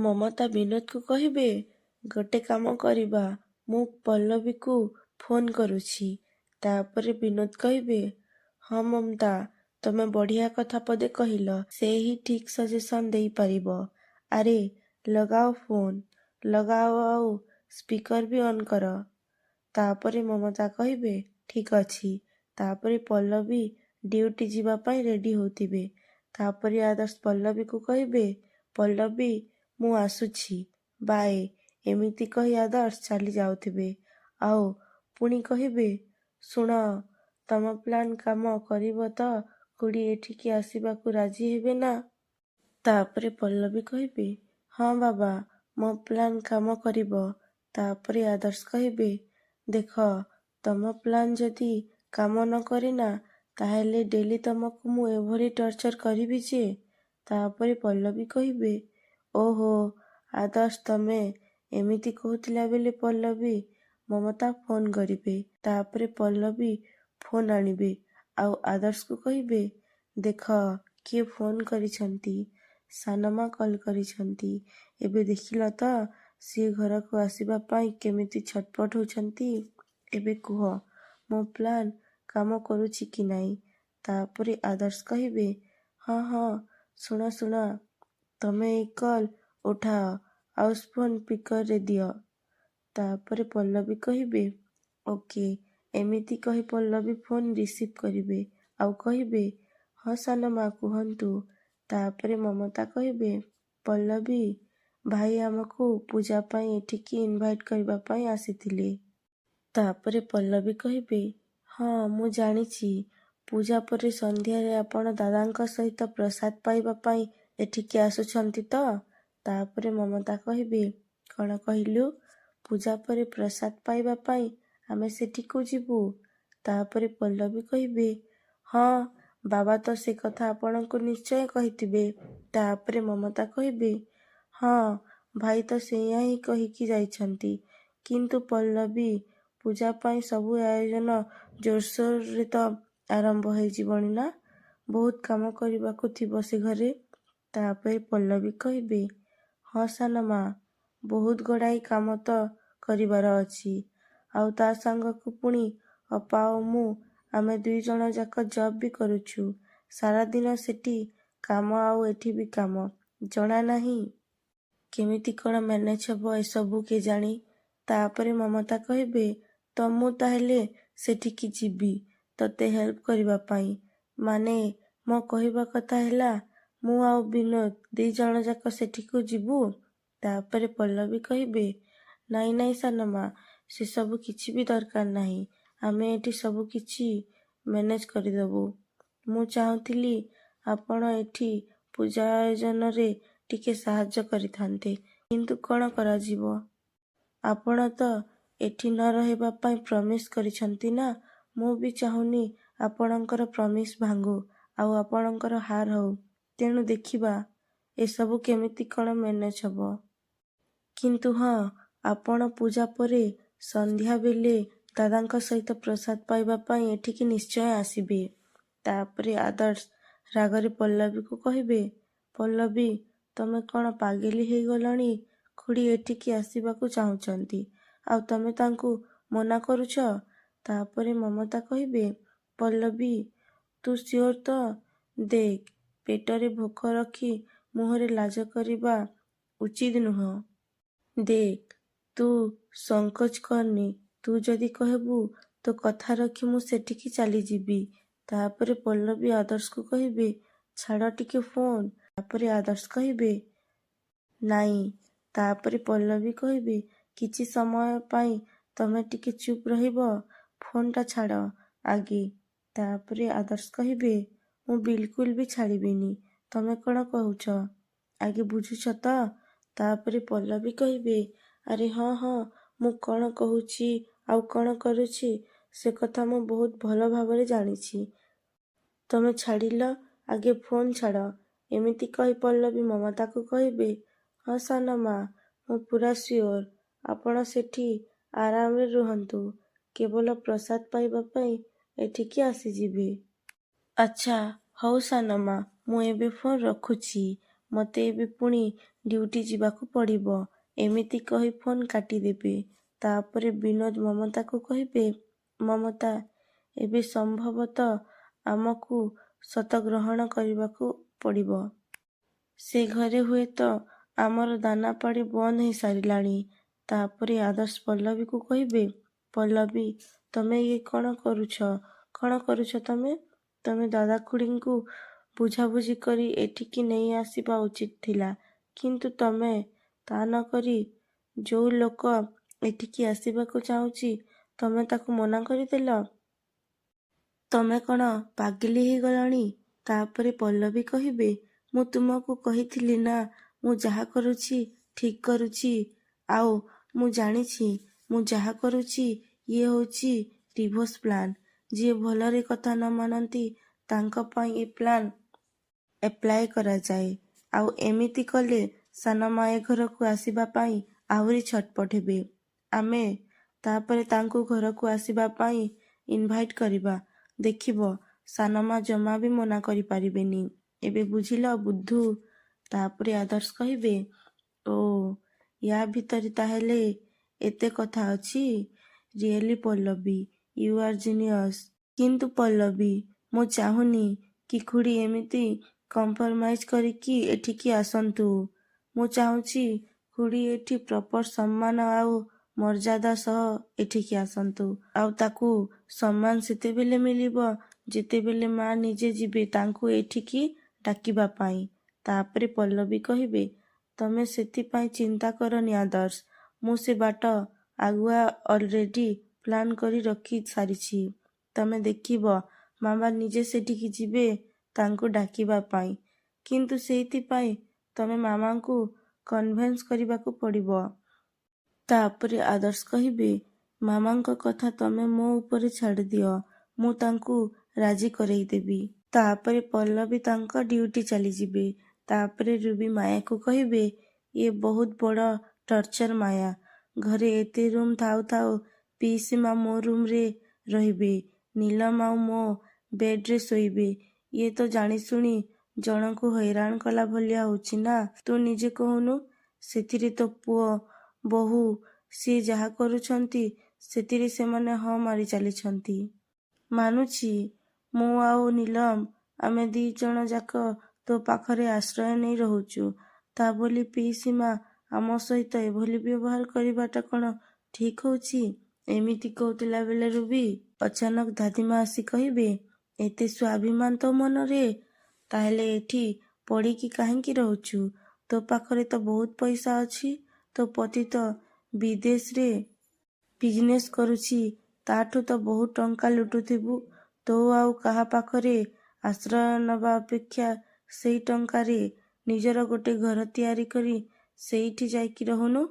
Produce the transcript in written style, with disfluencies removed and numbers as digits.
ମମତା ବିନୋଦକୁ କହିବେ, ଗୋଟେ କାମ କରିବା, ମୁଁ ପଲ୍ଲବୀକୁ ଫୋନ୍ କରୁଛି। ତାପରେ ବିନୋଦ କହିବେ, ହଁ ମମତା, ତମେ ବଢ଼ିଆ କଥା ପଦେ କହିଲ। ସେ ହିଁ ଠିକ୍ ସଜେସନ୍ ଦେଇପାରିବ। ଆରେ ଲଗାଅ ଫୋନ୍, ଲଗାଅ ଆଉ ସ୍ପିକର ବି ଅନ୍ କର। ତାପରେ ମମତା କହିବେ, ଠିକ୍ ଅଛି। ତାପରେ ପଲ୍ଲବୀ ଡ୍ୟୁଟି ଯିବା ପାଇଁ ରେଡ଼ି ହେଉଥିବେ। ତାପରେ ଆଦର୍ଶ ପଲ୍ଲବୀକୁ କହିବେ, ପଲ୍ଲବୀ ମୁଁ ଆସୁଛି, ବାଏ। ଏମିତି କହି ଆଦର୍ଶ ଚାଲି ଯାଉଥିବେ। ଆଉ ପୁଣି କହିବେ, ଶୁଣ, ତମ ପ୍ଲାନ୍ କାମ କରିବ ତ ଖୁଡ଼ି ଏଠିକି ଆସିବାକୁ ରାଜି ହେବେ ନା? ତାପରେ ପଲ୍ଲବୀ କହିବେ, ହଁ ବାବା, ମୋ ପ୍ଲାନ୍ କାମ କରିବ। ତାପରେ ଆଦର୍ଶ କହିବେ, ଦେଖ, ତମ ପ୍ଲାନ୍ ଯଦି କାମ ନ କରେ ନା, ତାହେଲେ ଡେଲି ତମକୁ ମୁଁ ଏଭଳି ଟର୍ଚର କରିବି ଯେ। ତାପରେ ପଲ୍ଲବୀ କହିବେ, ଓହୋ ଆଦର୍ଶ, ତମେ ଏମିତି କହୁଥିଲା ବୋଲି ପଲ୍ଲବୀ ମମତା ଫୋନ୍ କରିବେ। ତାପରେ ପଲ୍ଲବୀ ଫୋନ୍ ଆଣିବେ ଆଉ ଆଦର୍ଶକୁ କହିବେ, ଦେଖ, କିଏ ଫୋନ୍ କରିଛନ୍ତି? ସାନମା କଲ୍ କରିଛନ୍ତି। ଏବେ ଦେଖିଲ ତ ସିଏ ଘରକୁ ଆସିବା ପାଇଁ କେମିତି ଛଟପଟ ହେଉଛନ୍ତି। ଏବେ କୁହ, ମୋ ପ୍ଲାନ୍ କାମ କରୁଛି କି ନାହିଁ? ତାପରେ ଆଦର୍ଶ କହିବେ, ହଁ ହଁ, ଶୁଣ, ତମେ ଏଇ କଲ୍ ଉଠାଅ ଆଉ ଫୋନ୍ ସ୍ପିକରରେ ଦିଅ। ତାପରେ ପଲ୍ଲବୀ କହିବେ, ଓକେ। ଏମିତି କହି ପଲ୍ଲବୀ ଫୋନ୍ ରିସିଭ୍ କରିବେ ଆଉ କହିବେ, ହଁ ସାନମା କୁହନ୍ତୁ। ତାପରେ ମମତା କହିବେ, ପଲ୍ଲବୀ, ଭାଇ ଆମକୁ ପୂଜା ପାଇଁ ଏଠିକି ଇନଭାଇଟ୍ କରିବା ପାଇଁ ଆସିଥିଲେ। ତାପରେ ପଲ୍ଲବୀ କହିବେ, ହଁ ମୁଁ ଜାଣିଛି। ପୂଜା ପରେ ସନ୍ଧ୍ୟାରେ ଆପଣ ଦାଦାଙ୍କ ସହିତ ପ୍ରସାଦ ପାଇବା ପାଇଁ ଏଠିକି ଆସୁଛନ୍ତି ତ? ତାପରେ ମମତା କହିବେ, କ'ଣ କହିଲୁ? ପୂଜା ପରେ ପ୍ରସାଦ ପାଇବା ପାଇଁ ଆମେ ସେଠିକୁ ଯିବୁ? ତାପରେ ପଲ୍ଲବୀ କହିବେ, ହଁ, ବାବା ତ ସେ କଥା ଆପଣଙ୍କୁ ନିଶ୍ଚୟ କହିଥିବେ। ତାପରେ ମମତା କହିବେ, ହଁ, ଭାଇ ତ ସେଇଆ ହିଁ କହିକି ଯାଇଛନ୍ତି। କିନ୍ତୁ ପଲ୍ଲବୀ, ପୂଜା ପାଇଁ ସବୁ ଆୟୋଜନ ଜୋରସୋରରେ ତ ଆରମ୍ଭ ହେଇଯିବଣି ନା? ବହୁତ କାମ କରିବାକୁ ଥିବ ସେ ଘରେ। ତାପରେ ପଲ୍ଲବୀ କହିବେ, ହଁ ସାନମା, ବହୁତ ଗୁଡ଼ାଏ କାମ ତ କରିବାର ଅଛି। ଆଉ ତା ସାଙ୍ଗକୁ ପୁଣି ଅପା ଆଉ ମୁଁ, ଆମେ 2 ଜଣ ଯାକ ଜବ୍ ବି କରୁଛୁ। ସାରାଦିନ ସେଠି କାମ ଆଉ ଏଠି ବି କାମ। ଜଣା ନାହିଁ କେମିତି କ'ଣ ମ୍ୟାନେଜ୍ ହେବ ଏସବୁ କେଜାଣି। ତାପରେ ମମତା କହିବେ, ତ ମୁଁ ତାହେଲେ ସେଠିକି ଯିବି ତତେ ହେଲ୍ପ କରିବା ପାଇଁ। ମାନେ, ମୋ କହିବା କଥା ହେଲା, ମୁଁ ଆଉ ବିନୋଦ 2 ଜଣ ଯାକ ସେଠିକୁ ଯିବୁ। ତାପରେ ପଲ୍ଲବୀ କହିବେ, ନାଇଁ ସାନମା, ସେସବୁ କିଛି ବି ଦରକାର ନାହିଁ। ଆମେ ଏଠି ସବୁ କିଛି ମ୍ୟାନେଜ୍ କରିଦେବୁ। ମୁଁ ଚାହୁଁଥିଲି ଆପଣ ଏଠି ପୂଜା ଆୟୋଜନରେ ଟିକେ ସାହାଯ୍ୟ କରିଥାନ୍ତେ। କିନ୍ତୁ କ'ଣ କରାଯିବ? ଆପଣ ତ ଏଠି ନ ରହିବା ପାଇଁ ପ୍ରମିସ୍ କରିଛନ୍ତି ନା। ମୁଁ ବି ଚାହୁଁନି ଆପଣଙ୍କର ପ୍ରମିସ୍ ଭାଙ୍ଗୁ ଆଉ ଆପଣଙ୍କର ହାର ହଉ। ତେଣୁ ଦେଖିବା ଏସବୁ କେମିତି କ'ଣ ମ୍ୟାନେଜ୍ ହେବ। କିନ୍ତୁ ହଁ, ଆପଣ ପୂଜା ପରେ ସନ୍ଧ୍ୟାବେଳେ ଦାଦାଙ୍କ ସହିତ ପ୍ରସାଦ ପାଇବା ପାଇଁ ଏଠିକି ନିଶ୍ଚୟ ଆସିବେ। ତାପରେ ଆଦର୍ଶ ରାଗରେ ପଲ୍ଲବୀକୁ କହିବେ, ପଲ୍ଲବୀ, ତମେ କ'ଣ ପାଗେଲି ହେଇଗଲଣି? ଖୁଡ଼ି ଏଠିକି ଆସିବାକୁ ଚାହୁଁଛନ୍ତି ଆଉ ତମେ ତାଙ୍କୁ ମନା କରୁଛ? ତାପରେ ମମତା କହିବେ, ପଲ୍ଲବୀ, ତୁ ସିଓର ତ? ଦେଖ, ପେଟରେ ଭୋକ ରଖି ମୁହଁରେ ଲାଜ କରିବା ଉଚିତ ନୁହଁ। ଦେଖ, ତୁ ସଂକୋଚ କରନି। ତୁ ଯଦି କହିବୁ ତୋ କଥା ରଖି ମୁଁ ସେଠିକି ଚାଲିଯିବି। ତାପରେ ପଲ୍ଲବୀ ଆଦର୍ଶକୁ କହିବେ, ଛାଡ଼ ଟିକେ ଫୋନ୍। ତାପରେ ଆଦର୍ଶ କହିବେ, ନାଇଁ। ତାପରେ ପଲ୍ଲବୀ କହିବେ, କିଛି ସମୟ ପାଇଁ ତମେ ଟିକେ ଚୁପ୍ ରହିବ? ଫୋନ୍ଟା ଛାଡ଼ ଆଗେ। ତାପରେ ଆଦର୍ଶ କହିବେ, ମୁଁ ବିଲକୁଲ ବି ଛାଡ଼ିବିନି। ତମେ କ'ଣ କହୁଛ ଆଗେ ବୁଝୁଛ ତ? ତାପରେ ପଲ୍ଲବୀ କହିବେ, ଆରେ ହଁ, ମୁଁ କ'ଣ କହୁଛି ଆଉ କ'ଣ କରୁଛି ସେ କଥା ମୁଁ ବହୁତ ଭଲ ଭାବରେ ଜାଣିଛି। ତମେ ଛାଡ଼ିଲ, ଆଗେ ଫୋନ୍ ଛାଡ଼। ଏମିତି କହି ପଲ୍ଲବୀ ମମତାକୁ କହିବେ, ହଁ ସାନମା, ମୁଁ ପୁରା ସିଓର। ଆପଣ ସେଠି ଆରାମରେ ରୁହନ୍ତୁ। କେବଳ ପ୍ରସାଦ ପାଇବା ପାଇଁ ଏଠିକି ଆସିଯିବେ। ଆଚ୍ଛା, ହଉ ସାନମା, ମୁଁ ଏବେ ଫୋନ୍ ରଖୁଛି। ମୋତେ ଏବେ ପୁଣି ଡ୍ୟୁଟି ଯିବାକୁ ପଡ଼ିବ। ଏମିତି କହି ଫୋନ୍ କାଟିଦେବେ। ତାପରେ ବିନୋଦ ମମତାକୁ କହିବେ, ମମତା, ଏବେ ସମ୍ଭବତଃ ଆମକୁ ସତ ଗ୍ରହଣ କରିବାକୁ ପଡ଼ିବ। ସେ ଘରେ ହୁଏତ ଆମର ଦାନାପାଣି ବନ୍ଦ ହେଇସାରିଲାଣି। ତାପରେ ଆଦର୍ଶ ପଲ୍ଲବୀକୁ କହିବେ, ପଲ୍ଲବୀ, ତମେ ଇଏ କ'ଣ କରୁଛ? କ'ଣ କରୁଛ ତମେ? ତମେ ଦାଦା ଖୁଡ଼ୀଙ୍କୁ ବୁଝାବୁଝି କରି ଏଠିକି ନେଇ ଆସିବା ଉଚିତ ଥିଲା। କିନ୍ତୁ ତମେ ତା ନ କରି ଯୋଉ ଲୋକ ଏଠିକି ଆସିବାକୁ ଚାହୁଁଛି ତମେ ତାକୁ ମନା କରିଦେଲ। ତମେ କ'ଣ ପାଗିଲି ହେଇଗଲଣି? ତାପରେ ପଲ୍ଲବୀ କହିବେ, ମୁଁ ତୁମକୁ କହିଥିଲି ନା ମୁଁ ଯାହା କରୁଛି ଠିକ୍ କରୁଛି। ଆଉ ମୁଁ ଜାଣିଛି ମୁଁ ଯାହା କରୁଛି ଇଏ ହେଉଛି ଡିଭୋର୍ସ ପ୍ଲାନ୍। ଯିଏ ଭଲରେ କଥା ନ ମାନନ୍ତି ତାଙ୍କ ପାଇଁ ଏ ପ୍ଲାନ୍ ଏପ୍ଲାଏ କରାଯାଏ। ଆଉ ଏମିତି କଲେ ସାନମା ଏ ଘରକୁ ଆସିବା ପାଇଁ ଆହୁରି ଛଟପଟ ହେବେ। ଆମେ ତାପରେ ତାଙ୍କୁ ଘରକୁ ଆସିବା ପାଇଁ ଇନଭାଇଟ୍ କରିବା। ଦେଖିବ ସାନମା ଜମା ବି ମନା କରିପାରିବେନି। ଏବେ ବୁଝିଲ ବୁଦ୍ଧୁ? ତାପରେ ଆଦର୍ଶ କହିବେ, ଓ ୟା ଭିତରେ ତାହେଲେ ଏତେ କଥା ଅଛି? Really Pallavi, you are genius. କିନ୍ତୁ ପଲ୍ଲବୀ, ମୁଁ ଚାହୁଁନି କି ଖୁଡ଼ୀ ଏମିତି କମ୍ପ୍ରମାଇଜ୍ କରିକି ଏଠିକି ଆସନ୍ତୁ। ମୁଁ ଚାହୁଁଛି ଖୁଡ଼ୀ ଏଠି ପ୍ରପର ସମ୍ମାନ ଆଉ ମର୍ଯ୍ୟାଦା ସହ ଏଠିକି ଆସନ୍ତୁ। ଆଉ ତାକୁ ସମ୍ମାନ ସେତେବେଳେ ମିଳିବ ଯେତେବେଳେ ମା ନିଜେ ଯିବେ ତାଙ୍କୁ ଏଠିକି ଡାକିବା ପାଇଁ। ତାପରେ ପଲ୍ଲବୀ କହିବେ, ତମେ ସେଥିପାଇଁ ଚିନ୍ତା କରନି ଆଦର୍ଶ। ମୁଁ ସେ ବାଟ ଆଗୁଆ ଅଲରେଡି ପ୍ଲାନ୍ କରି ରଖି ସାରିଛି। ତମେ ଦେଖିବ ମାମା ନିଜେ ସେଠିକି ଯିବେ ତାଙ୍କୁ ଡାକିବା ପାଇଁ। କିନ୍ତୁ ସେଇଥିପାଇଁ ତମେ ମାମାଙ୍କୁ କନଭେନ୍ସ କରିବାକୁ ପଡ଼ିବ। ତାପରେ ଆଦର୍ଶ କହିବେ, ମାମାଙ୍କ କଥା ତମେ ମୋ ଉପରେ ଛାଡ଼ିଦିଅ। ମୁଁ ତାଙ୍କୁ ରାଜି କରେଇଦେବି। ତାପରେ ପଲ୍ଲବୀ ତାଙ୍କ ଡ୍ୟୁଟି ଚାଲିଯିବେ। ତାପରେ ରୁବି ମାୟାକୁ କହିବେ, ଇଏ ବହୁତ ବଡ଼ ଟର୍ଚର ମାୟା। ଘରେ ଏତେ ରୁମ୍ ଥାଉ ଥାଉ ପିଇସୀମା ମୋ ରୁମ୍ରେ ରହିବେ, ନୀଲମ ଆଉ ମୋ ବେଡ୍ରେ ଶୋଇବେ। ଇଏ ତ ଜାଣିଶୁଣି ଜଣଙ୍କୁ ହଇରାଣ କଲା ଭଳିଆ ହେଉଛି ନା। ତୁ ନିଜେ କହୁନୁ। ସେଥିରେ ତୋ ପୁଅ, ବୋହୂ, ସିଏ ଯାହା କରୁଛନ୍ତି ସେଥିରେ ସେମାନେ ହଁ ମାରି ଚାଲିଛନ୍ତି। ମାନୁଛି ମୁଁ ଆଉ ନୀଲମ ଆମେ 2 ଜଣ ଯାକ ତୋ ପାଖରେ ଆଶ୍ରୟ ନେଇ ରହୁଛୁ। ତା ବୋଲି ପିଇସୀମା ଆମ ସହିତ ଏଭଳି ବ୍ୟବହାର କରିବାଟା କ'ଣ ଠିକ୍ ହେଉଛି? ଏମିତି କହୁଥିଲା ବେଳେ ରୁବି ଅଚାନକ ଦାଦିମା ଆସି କହିବେ, ଏତେ ସ୍ୱାଭିମାନ ତୋ ମନରେ? ତାହେଲେ ଏଠି ପଡ଼ିକି କାହିଁକି ରହୁଛୁ? ତୋ ପାଖରେ ତ ବହୁତ ପଇସା ଅଛି। ତୋ ପତି ତ ବିଦେଶରେ ବିଜନେସ୍ କରୁଛି। ତାଠୁ ତ ବହୁତ ଟଙ୍କା ଲୁଟୁଥିବୁ। ତୋ ଆଉ କାହା ପାଖରେ ଆଶ୍ରୟ ନେବା ଅପେକ୍ଷା ସେଇ ଟଙ୍କାରେ ନିଜର ଗୋଟେ ଘର ତିଆରି କରି ସେଇଠି ଯାଇକି ରହୁନୁ।